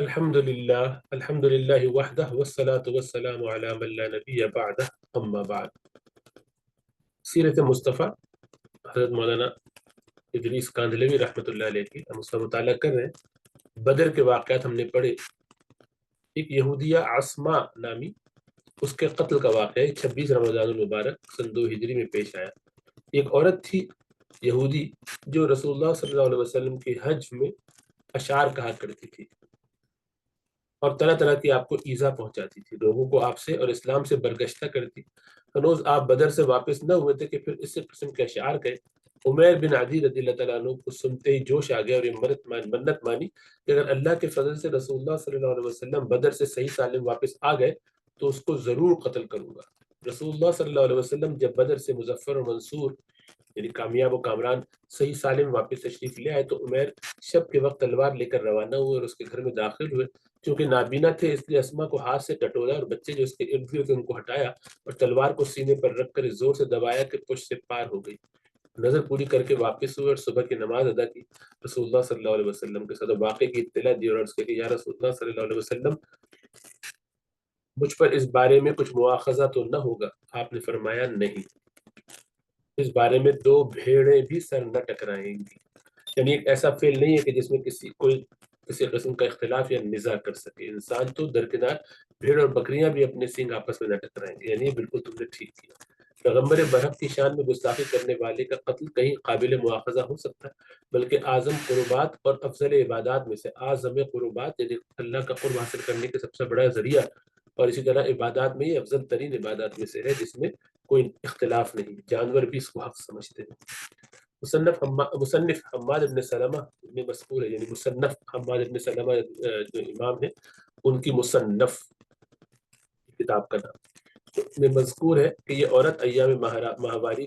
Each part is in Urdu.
الحمد للہ وحدہ والصلاة والسلام علی من لا نبی بعدہ اما بعد۔ سیرت مصطفیٰ حضرت مولانا ادریس کاندھلوی رحمۃ اللہ علیہ کی ہم اس کا مطالعہ کر رہے ہیں۔ بدر کے واقعات ہم نے پڑھے۔ ایک یہودیہ عصمہ نامی، اس کے قتل کا واقعہ 26 رمضان المبارک سن 2 ہجری میں پیش آیا۔ ایک عورت تھی یہودی جو رسول اللہ صلی اللہ علیہ وسلم کی حج میں اشعار کہا کرتی تھی اور طرح طرح کی آپ کو ایذا پہنچاتی تھی، لوگوں کو آپ سے اور اسلام سے برگشتہ کرتی۔ ہنوز آپ بدر سے واپس نہ ہوئے تھے کہ پھر اس قسم کے اشعار گئے۔ عمیر بن عدی رضی اللہ تعالیٰ عنہ کو سنتے ہی جوش آ گیا اور یہ منت مانی کہ اگر اللہ کے فضل سے رسول اللہ صلی اللہ علیہ وسلم بدر سے صحیح سالم واپس آ گئے تو اس کو ضرور قتل کروں گا۔ رسول اللہ صلی اللہ علیہ وسلم جب بدر سے مظفر و منصور یعنی کامیاب و کامران صحیح سالم واپس تشریف لے آئے تو عمیر شب کے وقت تلوار لے کر روانہ ہوئے اور اس کے گھر میں داخل ہوئے۔ چونکہ نابینا تھے اس لیے اسما کو ہاتھ سے ٹٹولا اور بچے جو اس کے ارد گرد تھے ان کو ہٹایا اور تلوار کو سینے پر رکھ کر زور سے دبایا کہ پشت سے پار ہو گئی۔ نظر پوری کر کے واپس ہوئے اور صبح کی نماز ادا کی، رسول اللہ صلی اللہ علیہ وسلم کے ساتھ واقعے کی اطلاع دی اور عرض کی کہ یا رسول اللہ صلی اللہ علیہ وسلم، مجھ پر اس بارے میں کچھ مواخذہ تو نہ ہوگا؟ آپ نے فرمایا نہیں، اس بارے میں 2 بھیڑیں بھی سر نہ ٹکرائیں گی۔ یعنی ایک ایسا فعل نہیں ہے کہ جس میں کسی قسم کا اختلاف یا نزاع کر سکے۔ انسان تو درکنار، بھیڑ اور بکریاں بھی اپنے سینگ آپس میں نہ ٹکرائیں گے۔ یعنی بالکل تم نے ٹھیک کیا۔ پیغمبر برحق کی شان میں گستاخی کرنے والے کا قتل کہیں قابل مواخذہ ہو سکتا ہے، بلکہ اعظم قربات اور افضل عبادات میں سے اعظم قربات یعنی اللہ کا قرب حاصل کرنے کے سب سے بڑا ذریعہ، اور اسی طرح عبادات میں یہ افضل ترین عبادات میں سے ہے جس میں کوئی اختلاف نہیں، جانور بھی اس کو حق سمجھتے ہیں۔ مصنف حماد بن سلمہ میں مذکور ہے، یعنی مصنف حماد بن سلمہ جو امام ہے ان کی مصنف کتاب کا نام میں مذکور ہے کہ یہ عورت ایام ماہواری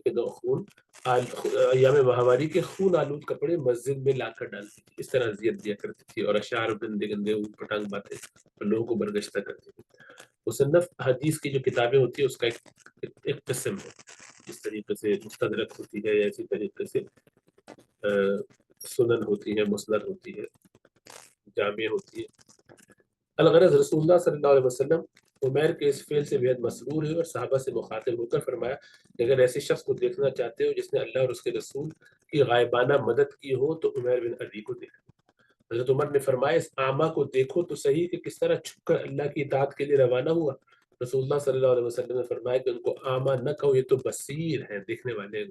کے خون آلود کپڑے مسجد میں لا کر ڈالتی تھی، اس طرح اذیت دیا کرتی تھی اور اشعار گندے گندے پٹانگ باتیں اور لوگوں کو برگشتہ کرتی تھی۔ مصنف حدیث کی جو کتابیں ہوتی ہیں اس کا ایک قسم ہے، جس طریقے سے مستدرک ہوتی ہے یا اسی طریقے سے سنن ہوتی ہے، مسند ہوتی ہے، جامع ہوتی ہے۔ الغرض رسول اللہ صلی اللہ علیہ وسلم عمیر کے اس فعل سے بہت مسرور ہوئے اور صحابہ سے مخاطب ہو کر فرمایا کہ اگر ایسے شخص کو دیکھنا چاہتے ہو جس نے اللہ اور اس کے رسول کی غائبانہ مدد کی ہو تو عمیر بن عدی کو دیکھو۔ حضرت عمر نے فرمایا اس اعمیٰ کو دیکھو تو صحیح کہ کس طرح چھپ کر اللہ کی اطاعت کے لیے روانہ ہوا۔ رسول اللہ صلی اللہ علیہ وسلم نے فرمایا کہ ان کو اعمیٰ نہ کہو، یہ تو بصیر ہیں، دیکھنے والے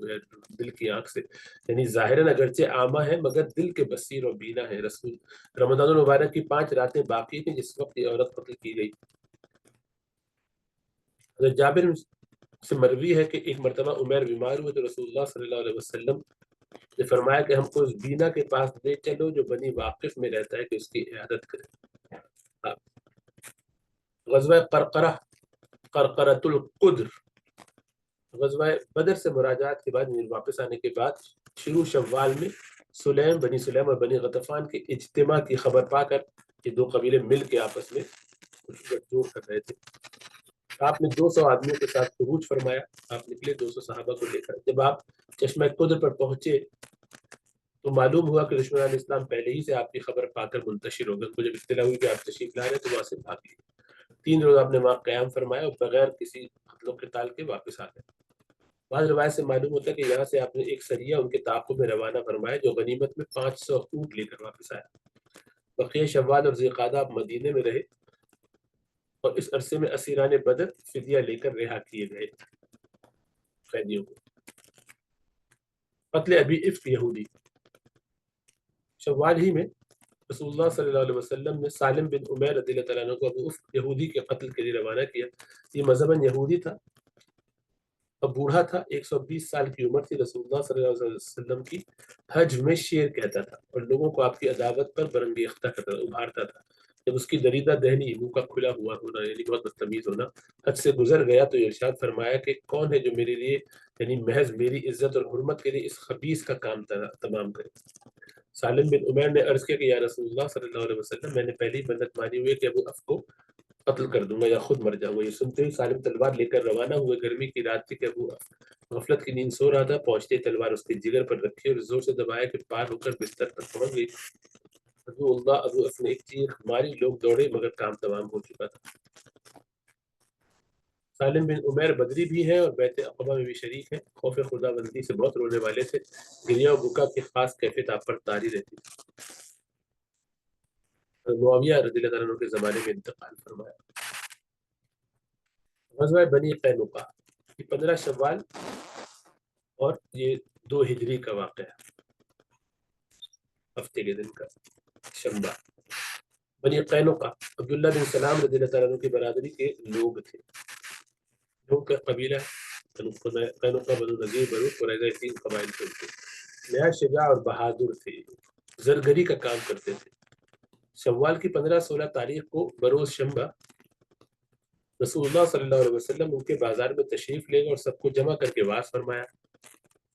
دل کی آنکھ سے، یعنی ظاہراً اگرچہ اعمیٰ ہیں مگر دل کے بصیر اور بینا ہیں۔ رمضان المبارک کی 5 راتیں باقی تھیں جس وقت یہ عورت قتل کی گئی۔ حضرت جابر سے مروی ہے کہ ایک مرتبہ عمیر بیمار ہوئے تو رسول اللہ صلی اللہ علیہ وسلم نے فرمایا کہ ہم کو اس بینا کے پاس لے چلو جو بنی واقف میں رہتا ہے کہ اس کی عیادت کرے۔ غزوہ قرقرۃ القدر، غزوہ بدر سے مراجعات کے بعد واپس آنے کے بعد شروع شوال میں بنی سلیم اور بنی غطفان کے اجتماع کی خبر پا کر یہ 2 قبیلے مل کے آپس میں جوڑ کر رہے تھے۔ آپ نے 200 آدمیوں کے ساتھ خروج فرمایا، آپ نکلے 200 صحابہ کو لے کر۔ جب آپ چشمہ قدر پر پہنچے تو معلوم ہوا کہ دشمنان اسلام پہلے ہی سے آپ کی خبر پا کر منتشر ہو گئے۔ ان کو جب اطلاع ہوئی کہ آپ تشریف لا رہے تو وہاں سے بھاگ لیے۔ 3 روز آپ نے وہاں قیام فرمایا اور بغیر کسی قتل و قتال کے واپس آ گئے۔ بعض روایت سے معلوم ہوتا ہے کہ یہاں سے آپ نے ایک سریہ ان کے تعاقب میں روانہ فرمایا جو غنیمت میں 500 اونٹ لے کر واپس آیا۔ بقیہ شوال اور ذی القعدہ آپ مدینے میں رہے اور اس عرصے میں اسیران بدر فدیہ لے کر رہا کیے گئے قیدیوں کو۔ قتل ابی افک یہودی، شوال ہی میں رسول اللہ صلی اللہ علیہ وسلم نے سالم بن عمیر رضی اللہ تعالیٰ عنہ کو ابو افک یہودی کے قتل کے لیے روانہ کیا۔ یہ مذہباً یہودی تھا اور بوڑھا تھا، 120 سال کی عمر تھی۔ رسول اللہ صلی اللہ علیہ وسلم کی حج میں شعر کہتا تھا اور لوگوں کو آپ کی عداوت پر برانگیختہ ابھارتا تھا۔ جب اس کی دریدہ دہنی، منہ کا کھلا ہوا ہونا یعنی بہت بدتمیز ہونا حد سے گزر گیا تو ارشاد فرمایا کہ کون ہے جو میرے لیے یعنی محض میری عزت اور حرمت کے لیے اس خبیث کا کام تمام کرے۔ سالم بن عمیر نے عرض کیا کہ یا رسول اللہ صلی اللہ علیہ وسلم، میں نے پہلی منت مانی ہوئی کہ ابو افک کو قتل کر دوں گا یا خود مر جاؤں گا۔ یہ سنتے ہی سالم تلوار لے کر روانہ ہوئے۔ گرمی کی رات تھی کہ ابو غفلت کی نیند سو رہا تھا۔ پہنچتے تلوار اس کے جگر پر رکھی اور زور سے دبایا کہ پار ہو کر بستر تک پہنچ گئی۔ ابو نے ایک چیخ ماری، لوگ دوڑے مگر کام تمام ہو چکا تھا۔ سالم بن عمیر بدری بھی ہے اور بیت عقبہ میں بھی شریک ہے، خوف خدا بندی سے بہت رونے والے تھے، گریہ و بکا کی خاص کیفیت آپ پر طاری رہتی تھی۔ معاویہ رضی اللہ عنہ کے زمانے میں انتقال فرمایا۔ غزوہ بنی قینقاع، یہ 15 شوال اور یہ 2 ہجری کا واقعہ ہے، ہفتے کے دن کا شنبہ۔ بنی قینقاع عبداللہ بن سلام رضی اللہ عنہ کی برادری کے لوگ تھے، لوگ کا قبیلہ قینقاع، بنو نذیر، بنو قریظہ، 3 قبائل سے تھے۔ نہایت شجاع اور بہادر تھے، زرگری کا کام کرتے تھے۔ شوال کی 15-16 تاریخ کو بروز شنبہ رسول اللہ صلی اللہ علیہ وسلم ان کے بازار میں تشریف لے گئے اور سب کو جمع کر کے واعظ فرمایا،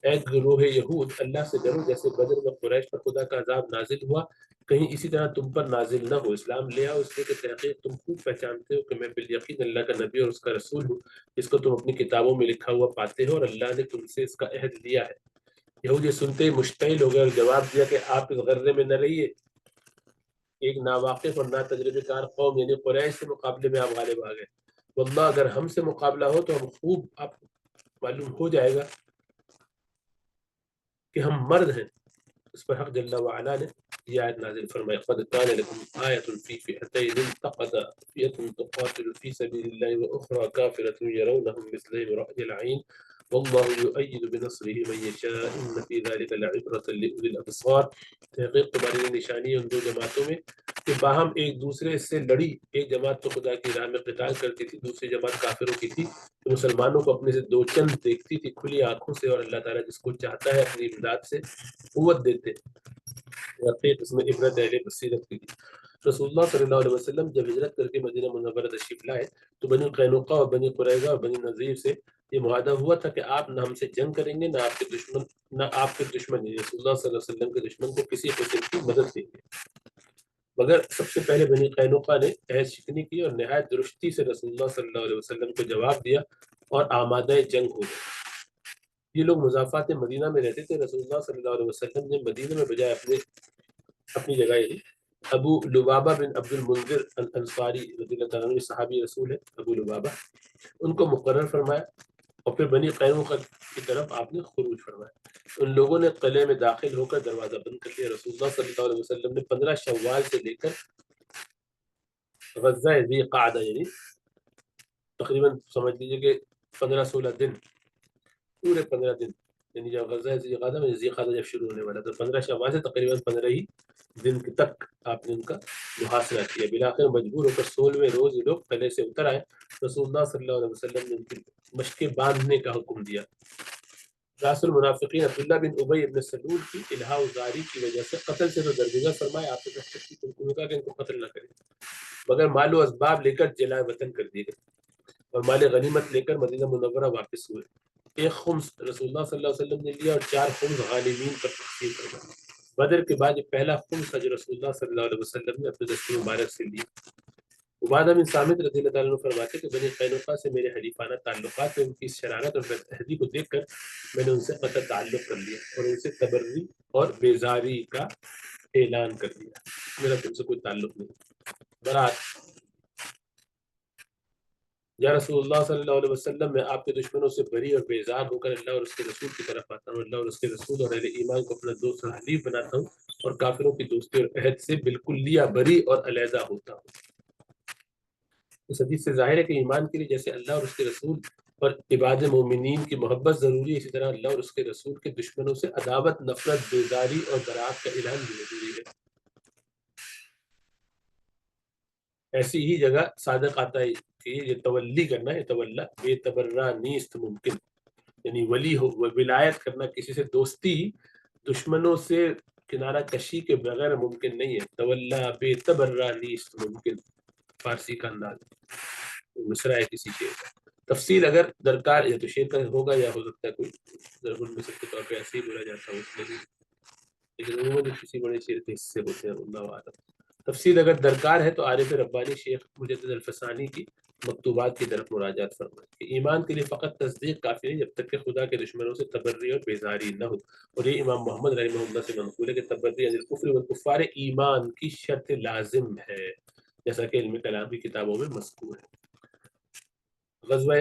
اے گروہ یہود، اللہ سے ڈرو، جیسے بدر میں قریش پر خدا کا عذاب نازل ہوا کہیں اسی طرح تم پر نازل نہ ہو۔ اسلام لے آؤ، اس لیے کہ تحقیق تم خوب پہچانتے ہو کہ میں بالیقین اللہ کا نبی اور اس کا رسول ہوں، جس کو تم اپنی کتابوں میں لکھا ہوا پاتے ہو، اور اللہ نے تم سے اس کا عہد لیا ہے۔ یہود یہ سنتے ہی مشتعل ہو گئے اور جواب دیا کہ آپ اس غرضے میں نہ رہیے، ایک ناواقف اور نا تجربے کار قوم یعنی قریش کے مقابلے میں آپ غالب آ گئے۔ واللہ اگر ہم سے مقابلہ ہو تو ہم خوب آپ معلوم ہو جائے گا کہ ہم مرد ہیں۔ اس پر حق جل وعلا نے یہ آیت نازل فرمائی، قد کان لکم آیۃ فی فئتین التقطا فئۃ تقاتل فی سبیل اللہ واخری کافرۃ یرونہم مثلہم رأی العین واللہ یؤید بنصرہ من یشاء ان فی ذلک لعبرۃ لأولی الابصار۔ تحقیق تمہاری یہ نشانی ہے ان 2 جماعتوں میں کہ باہم ایک دوسرے سے لڑی، ایک جماعت تو خدا کی راہ میں قتال کرتی تھی، دوسری جماعت کافروں کی تھی، کہ مسلمانوں کو اپنے سے 2 چند دیکھتی تھی کھلی آنکھوں سے، اور اللہ تعالیٰ جس کو چاہتا ہے اپنی امداد سے قوت دیتے۔ اس میں عبرت اہل بصیرت کی تھی۔ رسول اللہ صلی اللہ علیہ وسلم جب ہجرت کر کے مدینہ منورہ تشریف لائے تو بنی قینقاع اور بنی قریظہ اور بنی نذیر سے یہ معاہدہ ہوا تھا کہ آپ نہ ہم سے جنگ کریں گے، نہ آپ کے دشمن یعنی رسول اللہ صلی اللہ علیہ وسلم کے دشمن کو کسی قسم کی مدد دیں گے۔ مگر سب سے پہلے بنی قینقاع نے عہد شکنی کی اور نہایت درستی سے رسول اللہ صلی اللہ علیہ وسلم کو جواب دیا اور آمادہ جنگ ہو گئے۔ یہ لوگ مضافات مدینہ میں رہتے تھے۔ رسول اللہ صلی اللہ علیہ وسلم نے مدینہ میں بجائے اپنی جگہ یعنی ابو لبابہ بن عبد المنذر الانصاری رضی اللہ عنہ صحابی رسول ہے، ابو لبابہ، ان کو مقرر فرمایا، اور پھر بنی قینقاع کی طرف آپ نے خروج فرمایا۔ ان لوگوں نے قلعے میں داخل ہو کر دروازہ بند کر دیا۔ رسول اللہ صلی اللہ علیہ وسلم نے 15 شوال سے لے کر غزہ ذی قعدہ یعنی تقریباً سمجھ لیجیے کہ 15-16 دن، پورے 15 دن، یعنی جب غزہ ذی قعدہ میں ذی قعدہ جب شروع ہونے والا تو 15 شوال سے تقریباً 15 ہی دن تک آپ نے ان کا محاصرہ کیا۔ بلاخر مجبور ہو کر 16ویں روز یہ لوگ قلعے سے اتر آئے۔ رسول اللہ صلی اللہ علیہ وسلم نے ان کی مشقیں باندھنے کا حکم دیا۔ راس المنافقین عبداللہ بن ابی بن سلول کی الہا زاری کی وجہ سے قتل سے تو درگزر فرمائے، آپ نے کہا کہ ان کو قتل نہ کریں، مگر مال و اسباب لے کر جلائے وطن کر دیے گئے اور مال غنیمت لے کر مدینہ منورہ واپس ہوئے۔ 1 خمس رسول اللہ صلی اللہ علیہ وسلم نے لیا اور 4 خمس غانمین پر تقسیم فرمایا۔ بدر کے بعد یہ پہلا خمس حج رسول اللہ صلی اللہ علیہ وسلم نے اپنے دست مبارک سے لیا۔ عبادہ بن صامت رضی اللہ عنہ فرماتے کہ بنی قینقاع سے میرے حلیفانہ تعلقات میں ان کی اس شرارت اور بدعہدی کو دیکھ کر میں نے ان سے قطع تعلق کر لیا اور ان سے تبری اور بیزاری کا اعلان کر دیا، میرا تم سے کوئی تعلق نہیں۔ برات، یا رسول اللہ صلی اللہ علیہ وسلم، میں آپ کے دشمنوں سے بری اور بیزار ہو کر اللہ اور اس کے رسول کی طرف آتا ہوں، اللہ اور اس کے رسول اور اہل ایمان کو اپنا دوست اور حلیف بناتا ہوں اور کافروں کی دوستی اور عہد سے بالکل لیا بری اور علیحدہ ہوتا ہوں۔ اس حدیث سے ظاہر ہے کہ ایمان کے لیے جیسے اللہ اور اس کے رسول اور عباد مومنین کی محبت ضروری ہے، اسی طرح اللہ اور اس کے رسول کے دشمنوں سے عداوت، نفرت، بیزاری اور برات کا اعلان بھی ضروری ہے۔ ایسی ہی جگہ صادق آتا ہے کہ یہ تولی کرنا ہے، تولا بے تبرہ نیست ممکن، یعنی ولی ہو ولایت کرنا، کسی سے دوستی دشمنوں سے کنارہ کشی کے بغیر ممکن نہیں ہے۔ تولا بے تبرہ نیست ممکن، فارسی کا انداز مصرع ہے کسی شعر کا۔ تفصیل اگر درکار یا تو شعر کا ہوگا یا ہو سکتا ہے کوئی ضرب المثل کے طور پہ ایسے ہی بولا جاتا ہے اس میں بھی، لیکن عموماً کسی بڑے شعر کے حصے ہوتے ہیں، اللہ اعلم۔ تفصیل اگر درکار ہے تو عارف ربانی شیخ مجدد الفسانی کی مکتوبات کی طرف مراجعت فرمائیں کہ ایمان کے لیے فقط تصدیق کافی نہیں جب تک کہ خدا کے دشمنوں سے تبری اور بیزاری نہ ہو، اور یہ امام محمد رحمہ اللہ سے منقول ہے کہ تبری عن الکفر والکفار ایمان کی شرط لازم ہے، جیسا کہ علم کلام کی کتابوں میں مذکور ہے۔ غزوہ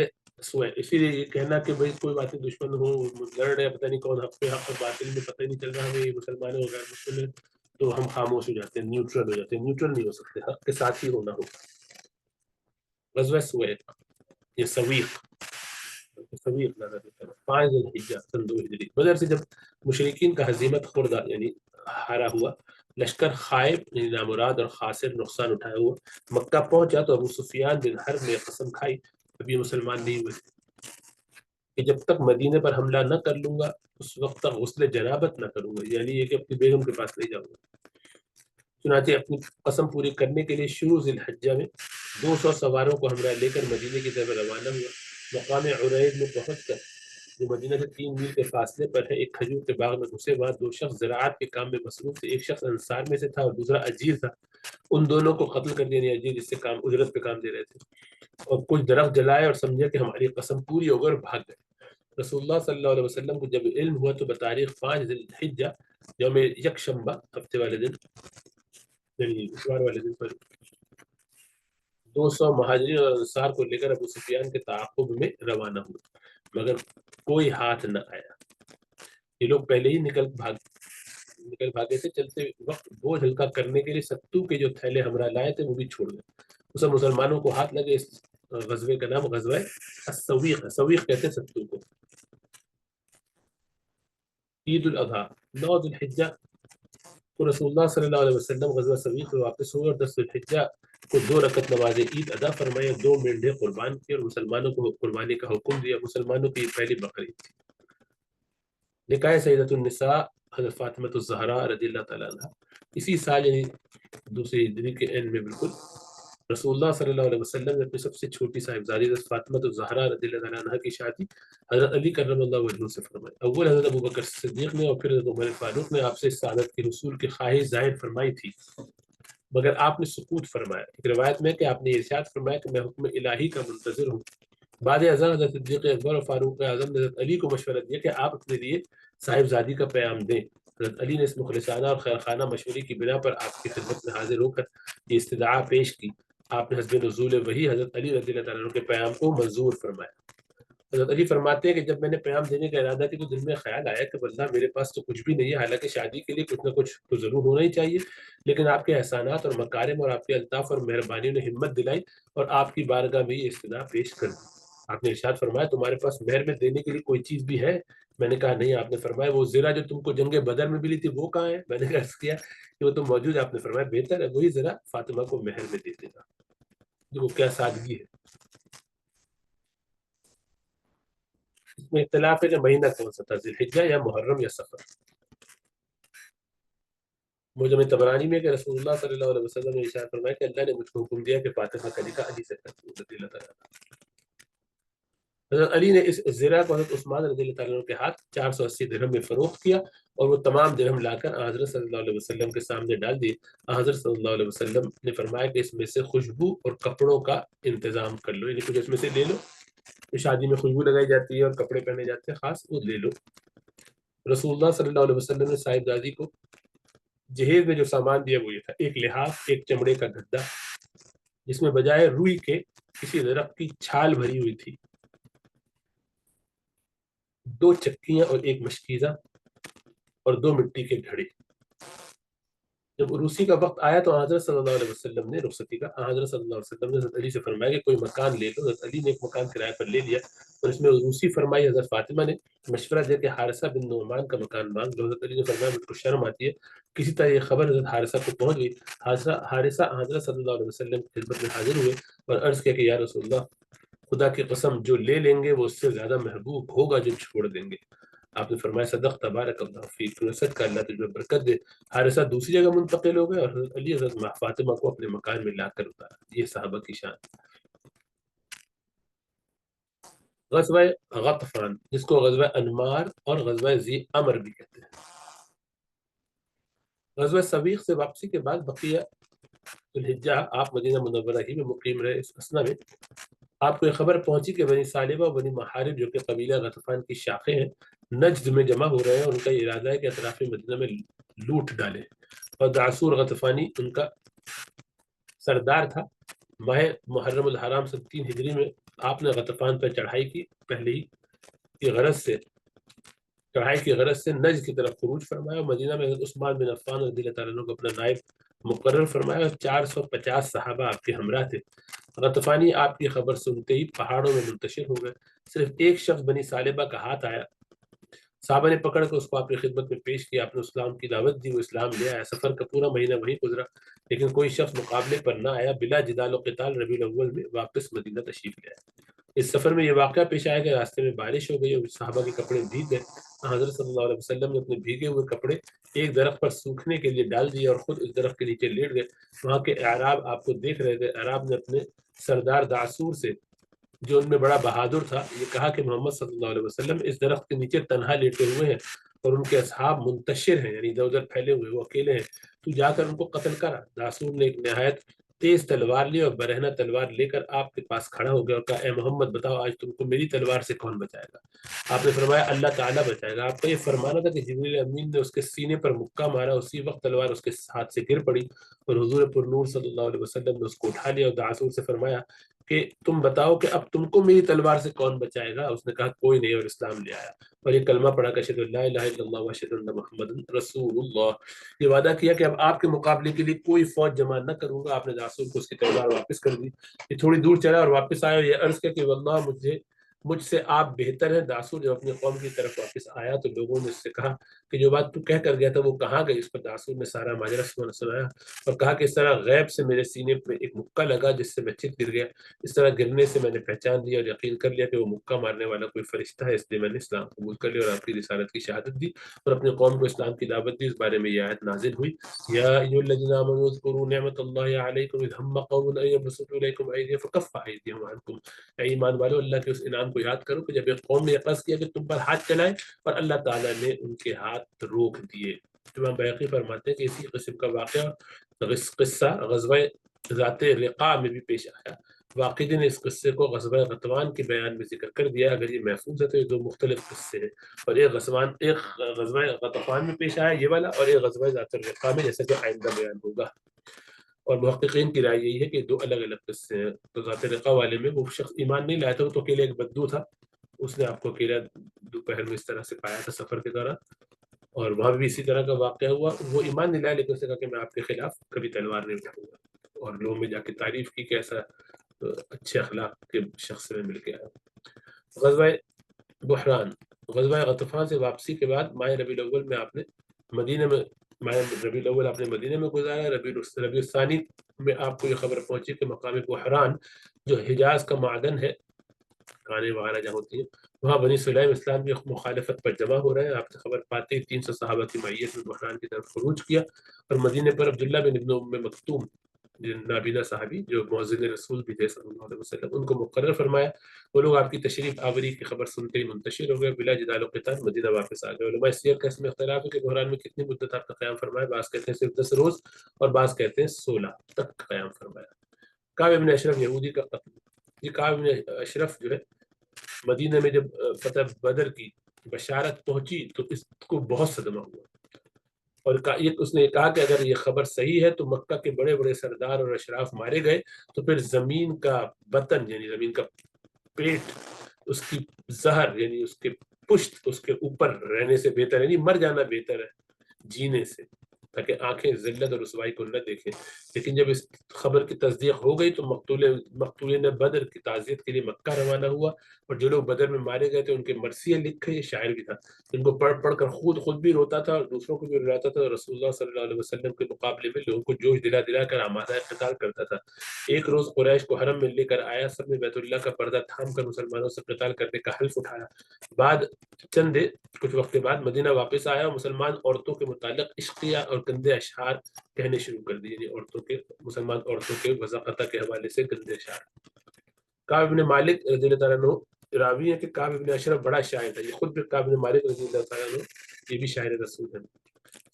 سوئے، اسی لیے یہ کہنا کہ بھائی کوئی بات نہیں، دشمن ہو لڑ رہے، پتہ نہیں کون حق پہ حق اور باطل میں پتہ ہی نہیں چل رہا، ہمیں مسلمان ہو غیر مسلم ہے، تو ہم خاموش ہو جاتے ہیں، نیوٹرل ہو جاتے ہیں۔ نیوٹرل نہیں ہو سکتے، حق کے ساتھ ہی ہونا ہوگا۔ غزوہ سوئے، یہ سویق سویق نظر دیتا ہے 5 ذی الحجہ سن 2 ہجری، بدر سے جب مشرکین کا ہزیمت خوردہ یعنی ہارا ہوا، لشکر خائب یعنی نامراد اور خاسر نقصان اٹھایا ہوا مکہ پہنچا تو ابو سفیان بن حرب نے قسم کھائی، ابھی مسلمان نہیں ہوئے، کہ جب تک مدینے پر حملہ نہ کر لوں گا اس وقت تک غسل جنابت نہ کروں گا، یعنی یہ کہ اپنی بیگم کے پاس نہیں جاؤں گا۔ چنانچہ اپنی قسم پوری کرنے کے لیے شروع ذی الحجہ میں 200 سواروں کو ہمراہ لے کر مدینے کی طرف روانہ ہوا۔ مقام عرید میں پہنچ کر، جو مدینہ سے 3 میل کے فاصلے پر ہے، ایک کھجور کے باغ میں گھسے بعد 2 شخص زراعت کے کام میں مصروف تھے، ایک شخص انصار میں سے تھا اور دوسرا اجیر تھا، ان دونوں کو قتل کر دیا، اجیر جس سے کام اجرت پہ کام دے رہے تھے، اور کچھ درخت جلائے اور سمجھا کہ ہماری قسم پوری ہو گئی اور بھاگ گئے۔ رسول اللہ صلی اللہ علیہ وسلم کو جب علم ہوا تو بتاریخ 5 ذی الحجہ یوم یکشنبہ ہفتے والے دن یعنی اتوار والے دن پر 200 مہاجرین اور انصار کو لے کر ابو سفیان کے تعاقب میں روانہ ہوئے، مگر کوئی ہاتھ نہ آیا۔ یہ لوگ پہلے ہی نکل بھاگے تھے، چلتے وقت بوجھ ہلکا کرنے کے لیے ستو کے جو تھیلے ہمراہ لائے تھے وہ بھی چھوڑ گئے۔ اسے مسلمانوں کو ہاتھ لگے۔ اس غزوے کا نام غزوہ السویق ہے، سویق کہتے ہیں ستو کو۔ عید الاضحیٰ 9 ذی الحجہ کو رسول اللہ صلی اللہ علیہ وسلم غزوہ سویق سے واپس ہوئے اور 10 ذی الحجہ کو 2 رکعت نماز عید ادا فرمائے، 2 مینڈھے قربان کیے اور مسلمانوں کو قربانی کا حکم دیا۔ مسلمانوں کی پہلی بقرعید تھی۔ نکاح سیدۃ النساء حضرت فاطمہ الزہرا رضی اللہ تعالیٰ عنہ، اسی سال یعنی دوسری ہجری کے اینڈ میں بالکل رسول اللہ صلی اللہ علیہ وسلم نے اپنی سب سے چھوٹی صاحبزادی حضرت فاطمہ الزہرا رضی اللہ تعالیٰ عنہ کی شادی حضرت علی کرم اللہ وجہہ سے فرمائی۔ اول حضرت ابوبکر صدیق نے اور پھر حضرت عمر فاروق نے آپ سے اس سعادت کے حصول کی خواہش ظاہر فرمائی تھی، مگر آپ نے سکوت فرمایا۔ ایک روایت میں کہ آپ نے ارشاد فرمایا کہ میں حکم الہی کا منتظر ہوں۔ بعد ازاں حضرت صدیق اکبر اور فاروق اعظم نے حضرت علی کو مشورہ دیا کہ آپ اپنے لیے صاحبزادی کا پیام دیں۔ حضرت علی نے اس مخلصانہ اور خیرخانہ مشورے کی بنا پر آپ کی خدمت میں حاضر ہو کر یہ استدعا پیش کی۔ آپ نے حسب نزول وحی حضرت علی رضی اللہ تعالیٰ عنہ کے پیام کو منظور فرمایا۔ حضرت علی فرماتے ہیں کہ جب میں نے پیام دینے کا ارادہ کیا تو دل میں خیال آیا کہ واللہ میرے پاس تو کچھ بھی نہیں ہے، حالانکہ شادی کے لیے کچھ نہ کچھ تو ضرور ہونا ہی چاہیے، لیکن آپ کے احسانات اور مکارم اور آپ کے الطاف اور مہربانیوں نے ہمت دلائی اور آپ کی بارگاہ میں یہ استدعا پیش کر دی۔ آپ نے ارشاد فرمایا تمہارے پاس مہر میں دینے کے لیے کوئی چیز بھی ہے؟ میں نے کہا نہیں۔ آپ نے فرمایا وہ زرہ جو تم کو جنگ بدر میں ملی تھی وہ کہاں ہے؟ میں نے عرض کیا کہ وہ تو موجود ہے۔ آپ نے فرمایا بہتر ہے، وہی ذرا فاطمہ کو مہر میں دے دینا۔ دیکھو کیا سادگی ہے۔ اس میں اختلاف ہے کہ مہینہ کون سا تھا، ذی الحجہ یا محرم یا سفر۔ معجم طبرانی میں کہ رسول اللہ صلی اللہ علیہ وسلم نے ارشاد فرمایا کہ اللہ نے مجھ کو حکم دیا کہ فاطمہ کا نکاح علی سے کر دوں رضی اللہ تعالیٰ عنہ۔ حضرت علی نے اس زرہ کو حضرت عثمان رضی اللہ تعالیٰ عنہ کے ہاتھ 480 درہم میں فروخت کیا اور وہ تمام درہم لا کر حضرت صلی اللہ علیہ وسلم کے سامنے ڈال دیے۔ حضرت صلی اللہ علیہ وسلم نے فرمایا کہ اس میں سے خوشبو اور کپڑوں کا انتظام کر لو، یعنی کچھ اس میں سے لے لو، شادی میں خوشبو لگائی جاتی ہے اور کپڑے پہنے جاتے ہیں خاص، وہ لے لو۔ رسول اللہ صلی اللہ علیہ وسلم نے صاحبزادی کو جہیز میں جو سامان دیا وہ یہ تھا: ایک لحاف، ایک چمڑے کا گدا جس میں بجائے روئی کے کسی درخت کی چھال بھری ہوئی تھی، 2 چکیاں اور ایک مشکیزہ اور 2 مٹی کے گھڑے۔ جب عروسی کا وقت آیا تو حضرت صلی اللہ علیہ وسلم نے رخصتی کا حضرت صلی اللہ علیہ وسلم نے حضرت علی سے فرمایا کہ کوئی مکان لے لو۔ حضرت علی نے ایک مکان کرایہ پر لے لیا اور اس میں عروسی فرمائی۔ حضرت فاطمہ نے مشورہ دیا کہ حارثہ بن نعمان کا مکان مانگ لو۔ حضرت علی نے فرمایا مجھ کو شرم آتی ہے۔ کسی طرح یہ خبر حضرت حارثہ کو پہنچ گئی۔ حارثہ حضرت صلی اللہ علیہ وسلم کی خدمت میں حاضر ہوئے اور عرض کیا کہ یا رسول اللہ، خدا کی قسم جو لے لیں گے وہ اس سے زیادہ محبوب ہوگا جو چھوڑ دیں گے۔ آپ نے فرمایا صدق تبارک اللہ فیک، سچ کا اللہ تجھ میں برکت دے۔ حارثہ دوسری جگہ منتقل ہو گئے اور حضرت علی حضرت فاطمہ کو اپنے مکان میں لا کر اتارا۔ یہ صحابہ کی شان۔ غزوہ غطفان جس کو غزوہ انمار اور غزوہ ذی امر بھی کہتے ہیں۔ غزوہ سویق سے واپسی کے بعد بقیہ ذوالحجہ آپ مدینہ منورہ ہی میں مقیم رہے۔ اس اسنا میں آپ کو یہ خبر پہنچی کہ بنی سالبہ اور بنی محارب جو کہ قبیلہ غطفان کی شاخیں ہیں نجد میں جمع ہو رہے ہیں، اور ان کا یہ ارادہ ہے کہ اطراف مدینہ میں لوٹ ڈالے، اور دعسور غطفانی ان کا سردار تھا۔ ماہ محرم الحرام 3 ہجری میں آپ نے غطفان پر چڑھائی کی، پہلے ہی کی غرض سے نجد کی طرف خروج فرمایا، اور مدینہ میں عثمان بن عفان رضی اللہ تعالیٰ عنہ کو اپنا نائب مقرر فرمایا، اور 450 صحابہ آپ کے ہمراہ تھے۔ غطفانی آپ کی خبر سنتے ہی پہاڑوں میں منتشر ہو گئے۔ صرف ایک شخص بنی سالبہ کا ہاتھ آیا، صحابہ نے پکڑ کر اس کو اپنی خدمت میں پیش کیا، آپ نے اسلام کی دعوت دی، وہ اسلام لے آیا۔ سفر کا پورا مہینہ وہیں گزرا، لیکن کوئی شخص مقابلے پر نہ آیا۔ بلا جدال و قتال ربیع الاول میں واپس مدینہ تشریف لے آیا۔ اس سفر میں یہ واقعہ پیش آیا کہ راستے میں بارش ہو گئی اور صحابہ کے کپڑے بھیگ گئے۔ حضرت صلی اللہ علیہ وسلم نے اپنے بھیگے ہوئے کپڑے ایک درخت پر سوکھنے کے لیے ڈال دیے اور خود اس درخت کے نیچے لیٹ گئے۔ وہاں کے اعراب آپ کو دیکھ رہے تھے۔ اعراب نے اپنے سردار دعسور سے، جو ان میں بڑا بہادر تھا، یہ کہا کہ محمد صلی اللہ علیہ وسلم اس درخت کے نیچے تنہا لیٹے ہوئے ہیں اور ان کے اصحاب منتشر ہیں، یعنی ادھر ادھر پھیلے ہوئے، وہ اکیلے ہیں، تو جا کر ان کو قتل کرا۔ دعسور نے ایک نہایت تیز تلوار لی اور برہنہ تلوار لے کر آپ کے پاس کھڑا ہو گیا اور کہا، اے محمد بتاؤ آج تم کو میری تلوار سے کون بچائے گا؟ آپ نے فرمایا اللہ تعالیٰ بچائے گا۔ آپ کا یہ فرمانا تھا کہ جبریل امین نے اس کے سینے پر مکہ مارا، اسی وقت تلوار اس کے ہاتھ سے گر پڑی اور حضور پر نور صلی اللہ علیہ وسلم نے اس کو اٹھا لیا اور دعسور سے فرمایا کہ تم بتاؤ کہ اب تم کو میری تلوار سے کون بچائے گا؟ اس نے کہا کوئی نہیں، اور اسلام لے آیا اور یہ کلمہ پڑھا کہ اشہد ان لا الہ الا اللہ واشہد ان محمد رسول اللہ۔ یہ وعدہ کیا کہ اب آپ کے مقابلے کے لیے کوئی فوج جمع نہ کروں گا۔ آپ نے دعسور کو اس کی تلوار واپس کر دی۔ یہ تھوڑی دور چلا اور واپس آیا اور یہ عرض کیا کہ واللہ مجھ سے آپ بہتر ہیں۔ دعسور جب اپنی قوم کی طرف واپس آیا تو لوگوں نے اس سے کہا کہ جو بات تو کہہ کر گیا تھا وہ کہاں گئی؟ اس پر دعسور نے سارا ماجرا سنایا اور کہا کہ اس طرح غیب سے میرے سینے پہ ایک مکہ لگا جس سے میں چت گر گیا، اس طرح گرنے سے میں نے پہچان لیا اور یقین کر لیا کہ وہ مکہ مارنے والا کوئی فرشتہ ہے، اس لیے میں نے اسلام قبول کر لیا اور آپ کی رسالت کی شہادت دی اور اپنی قوم کو اسلام کی دعوت دی۔ اس بارے میں یہ آیت نازل ہوئی، یا ایھا الذین آمنوا اذکروا نعمت اللہ علیکم اذ ہم قوم ان یبسطوا الیکم ایدیہم فکف ایدیہم عنکم۔ اے ایمان والو، اللہ کے اس انعام کو یاد کرو کہ جب ایک قوم نے یہ قصد کیا کہ تم پر ہاتھ چلائے اور اللہ تعالیٰ نے ان کے ہاتھ روک دیے۔ امام بیہقی فرماتے ہیں کہ اسی قسم کا واقعہ قصہ غزوہ ذات رقاع میں بھی پیش آیا۔ واقعی نے اس قصے کو غزوہ غطفان کے بیان میں ذکر کر دیا۔ اگر یہ محفوظ ہے تو یہ دو مختلف قصے ہیں، اور ایک غزوہ غطفان میں پیش آیا یہ والا، اور ایک غزوہ ذات الرقاع میں، جیسا کہ آئندہ بیان ہوگا۔ اور محققین کی رائے یہی ہے کہ دو الگ الگ قصے ہیں۔ تو ذات رقاع والے میں وہ شخص ایمان نہیں لایا تھا، وہ تو اکیلے ایک بدو تھا، اس نے آپ کو اکیلا دوپہر میں اس طرح سے پایا تھا سفر کے دوران، اور وہاں بھی اسی طرح کا واقعہ ہوا۔ وہ ایمان نہیں لایا لیکن اس نے کہا کہ میں آپ کے خلاف کبھی تلوار نہیں اٹھاؤں گا، اور لوگوں میں جا کے تعریف کی کہ ایسا اچھے اخلاق کے شخص سے مل کے آیا۔ غزوہ بحران، غزوہ غطفان سے واپسی کے بعد ماہ ربیع الاول میں آپ نے مدینہ میں مدینہ میں گزارا۔ ربیع الثانی میں آپ کو یہ خبر پہنچی کہ مقام بحران جو حجاز کا معدن ہے، کانے وغیرہ جہاں ہوتی ہیں، وہاں بنی سلیم اسلام کی مخالفت پر جمع ہو رہے ہیں۔ آپ نے خبر پاتے ہی 300 صحابہ کی معیت میں بحران کی طرف خروج کیا اور مدینے پر عبداللہ بن ابن ام مکتوم نابینا صحابی جو مؤذن رسول بھی تھے صلی اللہ علیہ وسلم، ان کو مقرر فرمایا۔ وہ لوگ آپ کی تشریف آوری کی خبر سنتے ہی منتشر ہو گئے، بلا جدال و قتال مدینہ واپس آ گئے۔ علماء سیر کا اس میں اختلاف ہے کہ بحران میں کتنی مدت آپ کا قیام فرمایا، بعض کہتے ہیں صرف 10 روز اور بعض کہتے ہیں 16 تک قیام فرمایا۔ کعب بن اشرف یہودی کا قتل، یہ کعب بن اشرف جو ہے مدینہ میں جب فتح بدر کی بشارت پہنچی تو اس کو بہت صدمہ ہوا، اور اس نے کہا کہ اگر یہ خبر صحیح ہے تو مکہ کے بڑے بڑے سردار اور اشراف مارے گئے تو پھر زمین کا بطن یعنی زمین کا پیٹ، اس کی زہر یعنی اس کے پشت اس کے اوپر رہنے سے بہتر ہے، یعنی مر جانا بہتر ہے جینے سے، تاکہ آنکھیں ذلت اور رسوائی کو نہ دیکھیں۔ لیکن جب اس خبر کی تصدیق ہو گئی تو مقتولین بدر کی تعزیت کے لیے مکہ روانہ ہوا، اور جو لوگ بدر میں مارے گئے تھے ان کے مرثیے لکھے، یہ شاعر بھی تھا، ان کو پڑھ کر خود بھی روتا تھا اور دوسروں کو بھی رلاتا تھا، اور رسول اللہ صلی اللہ علیہ وسلم کے مقابلے میں لوگوں کو جوش دلا دلا کر آمادہ قتال کرتا تھا۔ ایک روز قریش کو حرم میں لے کر آیا، سب نے بیت اللہ کا پردہ تھام کر مسلمانوں سے قتال کرنے کا حلف اٹھایا۔ کچھ وقت کے بعد مدینہ واپس آیا اور مسلمان عورتوں کے متعلق عشقیہ اور گندے اشعار کہنے شروع کر دیے، یعنی مسلمان عورتوں کے وضاقتہ کے حوالے سے گندے اشعار۔ کعب بن مالک رضی اللہ تعالیٰ عنہ راوی ہے کہ کعب بن اشرف بڑا شاعر تھا، یہ خود بھی کعب بن مالک رضی اللہ تعالیٰ عنہ یہ بھی شاعر رسول ہیں۔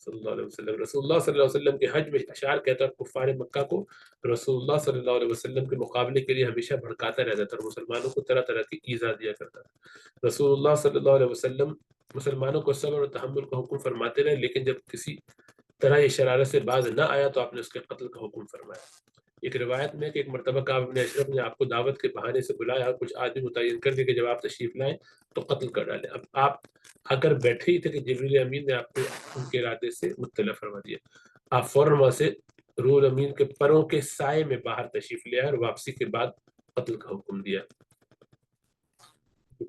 صلی اللہ علیہ وسلم. رسول اللہ صلی اللہ علیہ وسلم کے حج میں اشعار کہتا اور کفار مکہ کو رسول اللہ صلی اللہ علیہ وسلم کے مقابلے کے لیے ہمیشہ بھڑکاتا رہتا تھا اور مسلمانوں کو طرح طرح کی ایذا دیا کرتا تھا. رسول اللہ صلی اللہ علیہ وسلم مسلمانوں کو صبر اور تحمل کا حکم فرماتے رہے، لیکن جب کسی طرح یہ شرارت سے باز نہ آیا تو آپ نے اس کے قتل کا حکم فرمایا. ایک روایت میں کہ ایک مرتبہ کعب بن اشرف نے آپ کو دعوت کے بہانے سے بلایا اور کچھ آدمی متعین کر دیا کہ جب آپ تشریف لائیں تو قتل کر ڈالیں. اب آپ آ کر بیٹھے ہی تھے کہ جبریل امین نے آپ کو ان کے ارادے سے مطلع فرما دیا. آپ فوراً وہاں سے روح امین کے پروں کے سائے میں باہر تشریف لے آئے اور واپسی کے بعد قتل کا حکم دیا.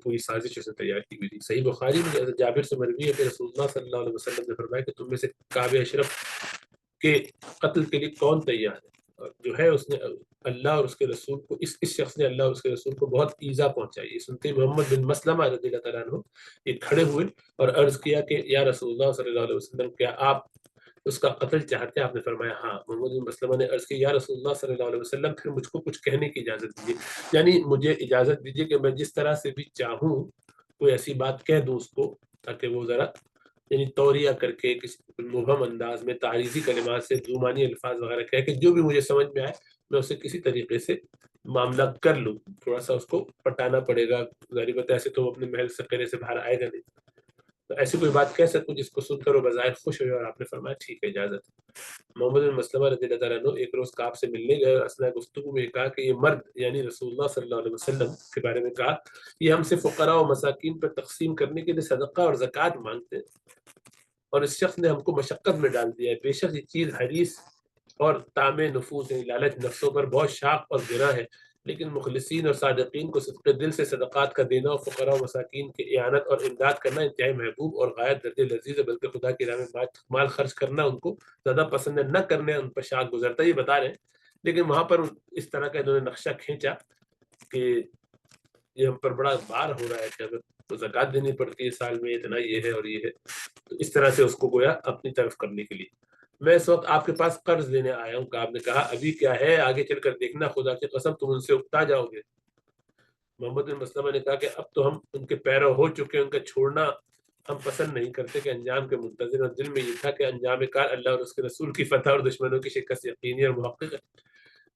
پوری سازش اس نے تیار کی ہوئی تھی. صحیح بخاری میں حضرت جابر سے مروی ہے کہ رسول اللہ صلی اللہ علیہ وسلم نے فرمایا کہ تم میں سے کعب اشرف کے قتل کے لیے کون تیار ہے؟ اور جو ہے اس نے اللہ اور اس کے رسول کو اس شخص نے اللہ اور اس کے رسول کو بہت ایذا پہنچائی. سنتے محمد بن مسلمہ رضی اللہ تعالیٰ عنہ یہ کھڑے ہوئے اور عرض کیا کہ یا رسول اللہ صلی اللہ علیہ وسلم کیا آپ اس کا قتل چاہتے ہیں؟ آپ نے فرمایا ہاں. محمد بن مسلمہ نے عرض کی یا رسول اللہ صلی اللہ علیہ وسلم پھر مجھ کو کچھ کہنے کی اجازت دیجیے، یعنی مجھے اجازت دیجیے کہ میں جس طرح سے بھی چاہوں کوئی ایسی بات کہہ دوں اس کو تاکہ وہ ذرا یعنی توریہ کر کے کسی مبہم انداز میں تعریضی کلمات سے زمانی الفاظ وغیرہ کہہ کے جو بھی مجھے سمجھ میں آئے میں اسے کسی طریقے سے معاملہ کر لوں. تھوڑا سا اس کو پٹانا پڑے گا، ظاہر بات ایسے تو وہ اپنے محل سے قلعے سے باہر آئے گا نہیں. تو ایسی کوئی بات کہہ سکوں جس کو سن کر وہ بظاہر خوش ہوئے، اور آپ نے فرمایا ٹھیک ہے اجازت. محمد بن مسلمہ رضی اللہ تعالیٰ عنہ ایک روز کعب سے ملنے گئے اور اثناء گفتگو میں کہا کہ یہ مرد یعنی رسول اللہ صلی اللہ علیہ وسلم کے بارے میں کہا یہ ہم سے فقراء و مساکین پر تقسیم کرنے کے لیے صدقہ اور زکوٰۃ مانگتے ہیں اور اس شخص نے ہم کو مشقت میں ڈال دیا ہے. بے شک یہ چیز حریص اور تام نفوس یعنی لالچ نفسوں پر بہت شاق اور گراں ہے، لیکن مخلصین اور صادقین کو صدقے دل سے صدقات کا دینا اور فقراء و مساکین کی اعانت اور امداد کرنا انتہائی محبوب اور غایت درجے لذیذ ہے، بلکہ خدا کی راہ میں مال خرچ کرنا ان کو زیادہ پسند ہے، نہ کرنے ان پر شاق گزرتا. یہ بتا رہے ہیں لیکن وہاں پر اس طرح کا انہوں نے نقشہ کھینچا کہ یہ ہم پر بڑا بار ہو رہا ہے کہ اگر تو زکوٰۃ دینی پڑتی ہے سال میں اتنا یہ ہے اور یہ ہے، تو اس طرح سے اس کو گویا اپنی طرف کرنے کے لیے. میں اس وقت آپ کے پاس قرض لینے آیا ہوں. کہ آپ نے کہا ابھی کیا ہے، آگے چل کر دیکھنا، خدا کی قسم تم ان سے اکتا جاؤ گے. محمد بن مسلمہ نے کہا کہ اب تو ہم ان کے پیرو ہو چکے، ان کا چھوڑنا ہم پسند نہیں کرتے کہ انجام کے منتظر. اور دل میں یہ تھا کہ انجام کار اللہ اور اس کے رسول کی فتح اور دشمنوں کی شکست یقینی اور محقق ہے،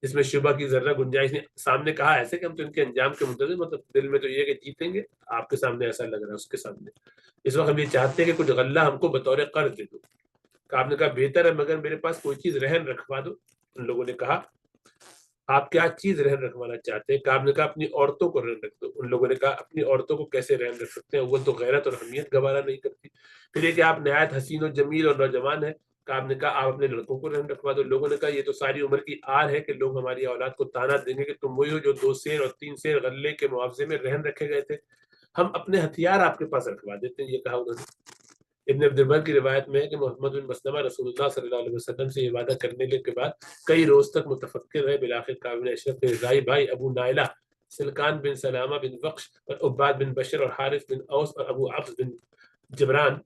جس میں شبہ کی ذرہ گنجائش نہیں. سامنے کہا ایسے کہ ہم تو ان کے انجام کے منتظر، مطلب دل میں تو یہ کہ جیتیں گے. آپ کے سامنے ایسا لگ رہا ہے، اس کے سامنے اس وقت ہم یہ چاہتے ہیں کہ کچھ غلہ ہم کو بطور قرض دے دو. آپ نے کہا بہتر ہے مگر میرے پاس کوئی چیز رہن رکھوا دو. ان لوگوں نے کہا آپ کیا چیز رہن رکھوانا چاہتے ہیں؟ کہ آپ نے کہا اپنی عورتوں کو رہن رکھ دو. ان لوگوں نے کہا اپنی عورتوں کو کیسے رہن رکھ سکتے ہیں، وہ تو غیرت اور حمیت گوارا نہیں کرتی. پھر یہ کہ آپ نہایت حسین و جمیل اور نوجوان ہیں. کہ آپ نے کہا آپ اپنے لڑکوں کو رہن رکھوا دو. لوگوں نے کہا یہ تو ساری عمر کی آر ہے کہ لوگ ہماری اولاد کو تانا دیں گے کہ تم وہی ہو جو 2 سیر اور 3 سیر غلے کے معاوضے میں رہن رکھے گئے تھے، ہم اپنے ہتھیار آپ کے پاس رکھوا دیتے ہیں. یہ کہا انہوں نے. ابن عبد البر کی روایت میں ہے کہ محمد بن مسلمہ رسول اللہ صلی اللہ علیہ وسلم سے یہ وعدہ کرنے کے بعد کئی روز تک متفکر رہے. بالآخر کعب بن اشرف کے رضائی بھائی ابو نائلہ، سلکان بن سلامہ بن بخش اور عباد بن بشر اور حارث بن اوس اور ابو عبس بن جبران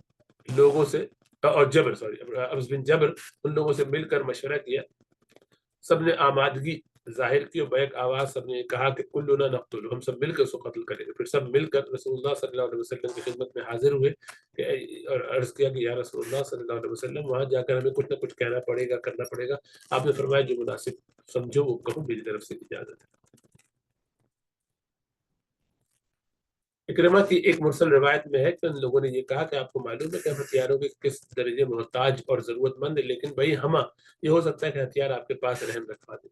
لوگوں سے اور جبر عبس بن جبر ان لوگوں سے مل کر مشورہ کیا. سب نے آمادگی ظاہر کی اور بیک آواز سب نے کہا کہ کلنا نقتل، ہم سب مل کر اس کو قتل کریں گے. پھر سب مل کر رسول اللہ صلی اللہ علیہ وسلم کی خدمت میں حاضر ہوئے اور عرض کیا کہ یا رسول اللہ صلی اللہ علیہ وسلم وہاں جا کر ہمیں کچھ نہ کچھ کہنا پڑے گا، کرنا پڑے گا. آپ نے فرمایا جو مناسب سمجھو وہ کہو، میری طرف سے اجازت ہے. اکرمہ کی ایک مرسل روایت میں ہے کہ ان لوگوں نے یہ کہا کہ آپ کو معلوم ہے کہ ہم ہتھیاروں کے کس درجے محتاج اور ضرورت مند ہے، لیکن بھائی یہ ہو سکتا ہے کہ ہتھیار آپ کے پاس رہن رکھوا دیں.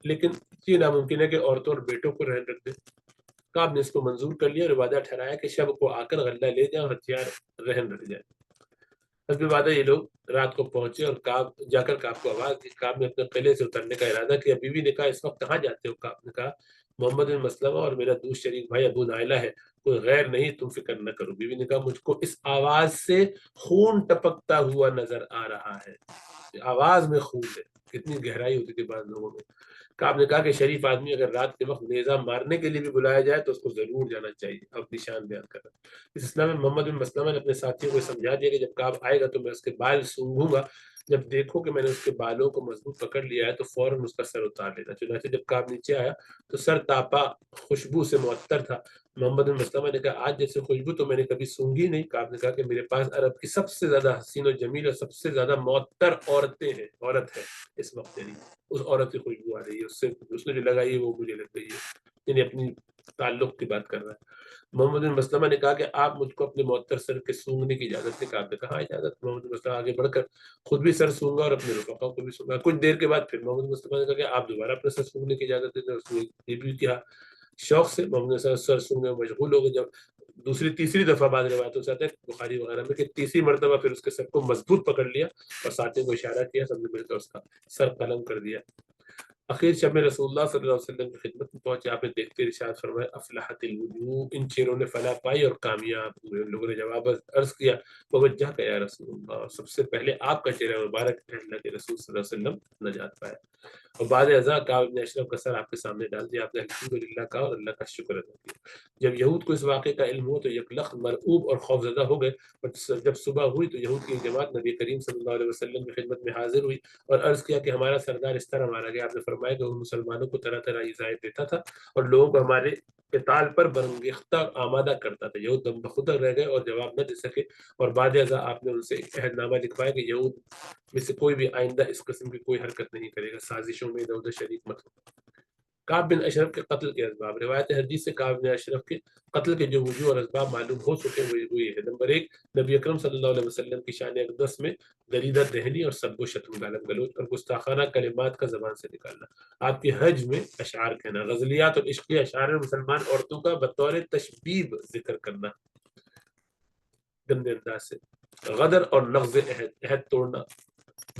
لیکن یہ ناممکن ہے کہ عورتوں اور بیٹوں کو رہن رکھ دیں. کعب نے اس کو منظور کر لیا اور وعدہ ٹھہرایا کہ شب کو آ کر غلہ لے جائیں اور ہتھیار رہن رکھ جائیں. حسب وعدہ یہ لوگ رات کو پہنچے اور کعب جا کر کعب کو آواز دی. کعب نے اپنے قلعے سے اترنے کا ارادہ کیا. بیوی نے کہا اس وقت کہاں جاتے ہو؟ کعب نے کہا محمد بن مسلمہ اور میرا دوست شریک بھائی ابو نائلہ ہے، کوئی غیر نہیں، تم فکر نہ کرو. بیوی نے کہا مجھ کو اس آواز سے خون ٹپکتا ہوا نظر آ رہا ہے. آواز میں خون ہے، کتنی گہرائی ہوتی تھی بعض لوگوں میں. کعب نے کہا کہ شریف آدمی اگر رات کے وقت نیزہ مارنے کے لیے بھی بلایا جائے تو اس کو ضرور جانا چاہیے. اب نشان بیان کر رہا ہے. اس اسلام میں محمد بن مسلمہ نے اپنے ساتھیوں کو سمجھا دیا کہ جب کعب آئے گا تو میں اس کے بال سونگھوں گا جب دیکھو کہ میں نے اس کے بالوں کو مضبوط پکڑ لیا ہے تو فوراً اس کا سر اتار لینا. چنانچہ جب کعب نیچے آیا تو سر تاپا خوشبو سے معطر تھا. محمد بن مسلمہ نے کہا آج جیسے خوشبو تو میں نے کبھی سونگھی نہیں. کعب نے کہا کہ میرے پاس عرب کی سب سے زیادہ حسین و جمیل اور سب سے زیادہ معطر عورت ہے اس وقت. یعنی اس عورت کی خوشبو آ رہی ہے اس نے جو لگائی ہے وہ مجھے لگ گئی ہے. یعنی اپنی تعلق کی بات کر رہا ہے. محمد بن مسلمہ نے کہا کہ آپ مجھ کو اپنے معطر سر کے سونگنے کی اجازت دیں. کعب نے کہا اجازت. محمد بن مسلمہ آگے بڑھ کر خود بھی سر سونگا اور اپنے رفقا کو بھی سونگا. کچھ دیر کے بعد پھر محمد بن مسلمہ نے کہا کہ آپ دوبارہ اپنے سر سونگنے کی اجازت دیں. اس نے یہ بھی کیا شوق سے. محمد بن مسلمہ سر سونگنے میں مشغول ہو گئے. جب تیسری دفعہ بعد روایتوں سے آتا ہے بخاری وغیرہ میں کہ تیسری مرتبہ پھر اس کے سر کو مضبوط پکڑ لیا اور ساتھیوں کو اشارہ کیا. سب نے مل کر اس کا سر قلم کر دیا. اخیر شب میں رسول اللہ صلی اللہ علیہ وسلم کی خدمت میں پہنچے. آپ نے دیکھتے ارشاد فرمایا افلحت الوجوہ, ان چہروں نے فلاح پائی اور کامیاب ہوئے. ان لوگوں نے جواب عرض کیا وجہ کا یا رسول اللہ, سب سے پہلے آپ کا چہرہ مبارک ہے اللہ کے رسول صلی اللہ علیہ وسلم نجات پائے. اور بعد ازاں کعب بن اشرف کا سر آپ کے سامنے ڈال دیا. آپ نے الحمدللہ کہا اور اللہ کا شکر ادا کیا. جب یہود کو اس واقعے کا علم ہوا تو یکلخت مرعوب اور خوفزدہ ہو گئے. اور جب صبح ہوئی تو یہود کی جماعت نبی کریم صلی اللہ علیہ وسلم کی خدمت میں حاضر ہوئی اور عرض کیا کہ ہمارا سردار اس طرح مارا گیا. آپ نے فرمایا کہ وہ مسلمانوں کو طرح طرح ایذائیں دیتا تھا اور لوگوں کو ہمارے قتال پر برانگیختہ اور آمادہ کرتا تھا. یہود دم بخودہ رہ گئے اور جواب نہ دے سکے. اور بعد ازاں آپ نے ان سے ایک عہد نامہ لکھوایا کہ یہود میں سے کوئی بھی آئندہ اس قسم کی کوئی حرکت نہیں کرے گا, سازشوں میں ادھر ادھر شریک مت ہو. کعب بن اشرف کے قتل کے اسباب. روایت حدیث سے کعب بن اشرف کے قتل کے جو وجوہ اور اسباب معلوم ہو چکے وہ یہ ہے. نمبر 1, نبی اکرم صلی اللہ علیہ وسلم کی شان اقدس میں دریدہ دہنی اور سب و شتم, گالم گلوچ اور گستاخانہ کلمات کا زبان سے نکالنا. آپ کی حج میں اشعار کہنا. غزلیات اور عشقی اشعار میں مسلمان عورتوں کا بطور تشبیب ذکر کرنا گندے انداز سے. غدر اور نقض عہد توڑنا,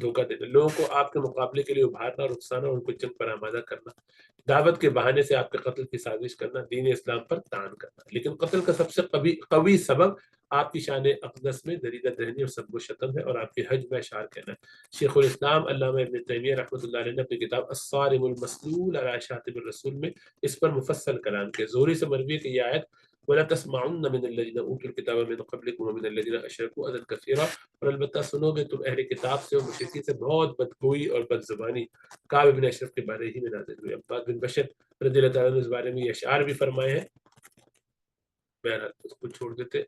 دھوکہ دینا. لوگوں کو آپ کے مقابلے کے لیے ابھارنا اور اکسانا اور ان کو جنگ پر آمادہ کرنا. دعوت کے بہانے سے آپ کے قتل کی سازش کرنا. دین اسلام پر طعن کرنا. لیکن قتل کا سب سے قوی سبب آپ کی شان اقدس میں دریدہ دہنی اور سب و شتم ہے اور آپ کے حج میں اشعار کہنا ہے. شیخ الاسلام علامہ ابن تیمیہ رحمۃ اللہ علیہ نے اپنی کتاب الصارم المسلول علی شاتم الرسول میں اس پر مفصل کلام کیا. زہری سے مروی ہے کہ یہ آیت وَلَا تَسْمَعُنَّ مِنَ الَّذِينَ أُوتُوا الْكِتَابَ مِنْ قَبْلِكُمْ وَمِنَ الَّذِينَ أَشْرَكُوا أَذًى كَثِيرًا, اور البتہ سنو گے تم اہل کتاب سے اور مشرکین سے بہت بدگوئی اور بد زبانی. کعب بن اشرف کے بارے ہی میں نازل ہوئی. عباد بن بشر رضی اللہ تعالیٰ نے اس بارے میں یہ اشعار بھی فرمائے ہیں. بہرحال اس کو چھوڑ دیتے.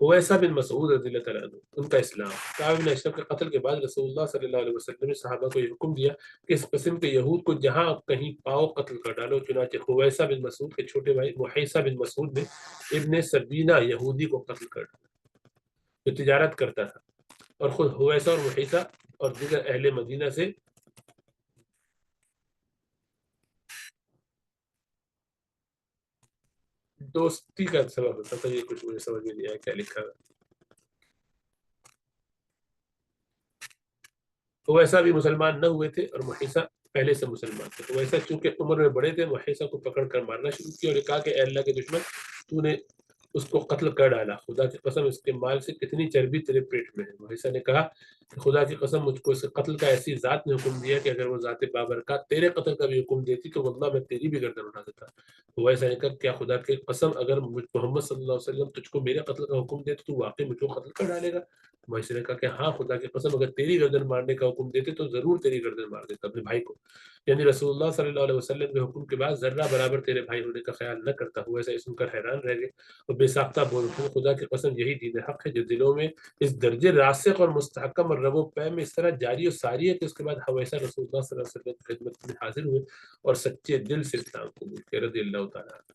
حویسہ بن مسعود رضی اللہ تعالیٰ عنہ, ان کا اسلام. کعب بن اشرف کے قتل کے بعد رسول اللہ صلی اللہ علیہ وسلم نے صحابہ کو یہ حکم دیا کہ اس قسم کے یہود کو جہاں کہیں پاؤ قتل کر ڈالو. چنانچہ حویسہ بن مسعود کے چھوٹے بھائی محیصہ بن مسعود نے ابن سبینہ یہودی کو قتل کر ڈالا جو تجارت کرتا تھا, اور خود حویسہ اور محیصہ اور دیگر اہل مدینہ سے دوستی کا سبب ہوتا تھا. یہ کچھ مجھے سمجھ میں نہیں آیا کیا لکھا ہے. تو ویسا بھی مسلمان نہ ہوئے تھے اور محیصہ پہلے سے مسلمان تھے. تو ویسا چونکہ عمر میں بڑے تھے, محیصہ کو پکڑ کر مارنا شروع کیا اور کہا کہ اے اللہ کے دشمن, تو نے اس کو قتل کر ڈالا. خدا کی قسم اس کے مال سے کتنی چربی تیرے پیٹ میں ہے. محیصہ نے کہا کہ خدا کی قسم مجھ کو اس قتل کا ایسی ذات نے حکم دیا کہ اگر وہ ذات بابرکات تیرے قتل کا بھی حکم دیتی تو واللہ میں تیری بھی گردن اٹھا دیتا. ویسا نے کہا کیا خدا کی قسم اگر محمد صلی اللہ علیہ وسلم تجھ کو میرے قتل کا حکم دے تو واقعی مجھ کو قتل کر ڈالے گا. محیصہ نے کہا کہ ہاں خدا کی قسم اگر تیری گردن مارنے کا حکم دیتے تو ضرور تیری گردن مار دیتا اپنے بھائی کو. یعنی رسول اللہ صلی اللہ علیہ وسلم کے حکم کے بعد ذرہ برابر تیرے بھائی ہونے کا خیال نہ کرتا. ہوا ایسا سن کر حیران رہ گئے اور بے ساختہ بول اٹھے خدا کی قسم یہی دین حق ہے جو دلوں میں اس درجے راسخ اور مستحکم اور رب و پے میں اس طرح جاری و ساری ہے کہ اس کے بعد حویسہ رسول اللہ صلی اللہ علیہ وسلم کی خدمت میں حاضر ہوئے اور سچے دل سے اسلام قبول کیا رضی اللہ تعالیٰ عنہ.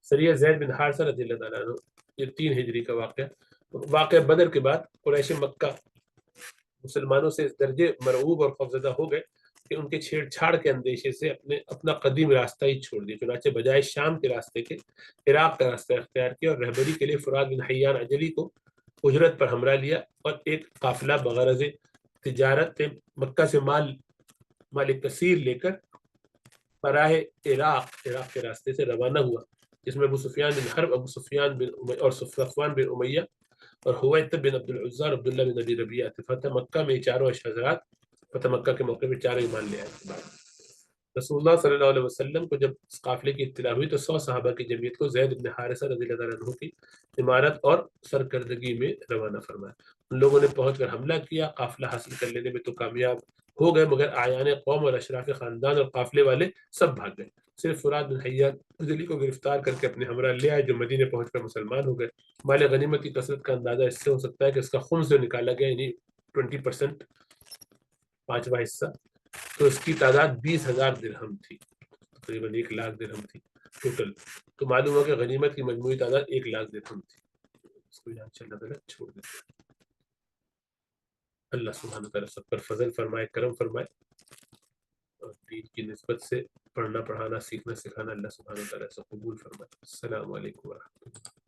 سریہ زید بن حارثہ رضی اللہ تعالیٰ عنہ, یہ 3 ہجری کا واقعہ بدر کے بعد قریش مکہ مسلمانوں سے اس درجے مرعوب اور خوفزدہ ہو گئے کہ ان کے چھیڑ چھاڑ کے اندیشے سے اپنا قدیم راستہ ہی چھوڑ دیا. چنانچہ بجائے شام کے راستے کے عراق کا راستہ اختیار کیا اور رہبری کے لیے فرات بن حیان عجلی کو اجرت پر ہمراہ لیا اور ایک قافلہ بغرض تجارت مکہ سے مال کثیر لے کر براہ عراق کے راستے سے روانہ ہوا, جس میں ابو سفیان بن حرب, ابو سفیان بن اور صفوان بن امیہ اور حویتب بن عبد العزیٰ اور عبداللہ بن ابی ربیعہ. فتح مکہ میں چاروں حضرات فتح مکہ کے موقع میں چاروں ایمان لے آئے. رسول اللہ صلی اللہ علیہ وسلم کو جب اس قافلے کی اطلاع ہوئی تو 100 صحابہ کی جمعیت کو زید بن حارثہ رضی اللہ عنہ کی عمارت اور سرکردگی میں روانہ فرمایا. ان لوگوں نے پہنچ کر حملہ کیا. قافلہ حاصل کر لینے میں تو کامیاب ہو گئے، مگر اعیان قوم اور اشراف خاندان اور قافلے والے سب بھاگ گئے. صرف فرات بن حیان ذلی کو گرفتار کر کے اپنے ہمراہ لے آئے، جو مدینے پہنچ کر مسلمان ہو گئے. مال غنیمت کی کثرت کا اندازہ اس سے ہو سکتا ہے کہ اس کا خمس جو نکالا گیا، یعنی 20%، پانچواں حصہ، تو اس کی تعداد 20,000 درہم تھی، تقریباً 1,00,000 درہم تھی ٹوٹل. تو معلوم ہو کہ غنیمت کی مجموعی تعداد 1,00,000 درہم تھی. اس کو یہاں چلنا پہلے چھوڑ دیتے. اللہ سبحانہ تعالیٰ سب پر فضل فرمائے، کرم فرمائے، اور دین کی نسبت سے پڑھنا پڑھانا سیکھنا سکھانا اللہ سبحانہ تعالیٰ سے قبول فرمائے. السلام علیکم ورحمۃ اللہ.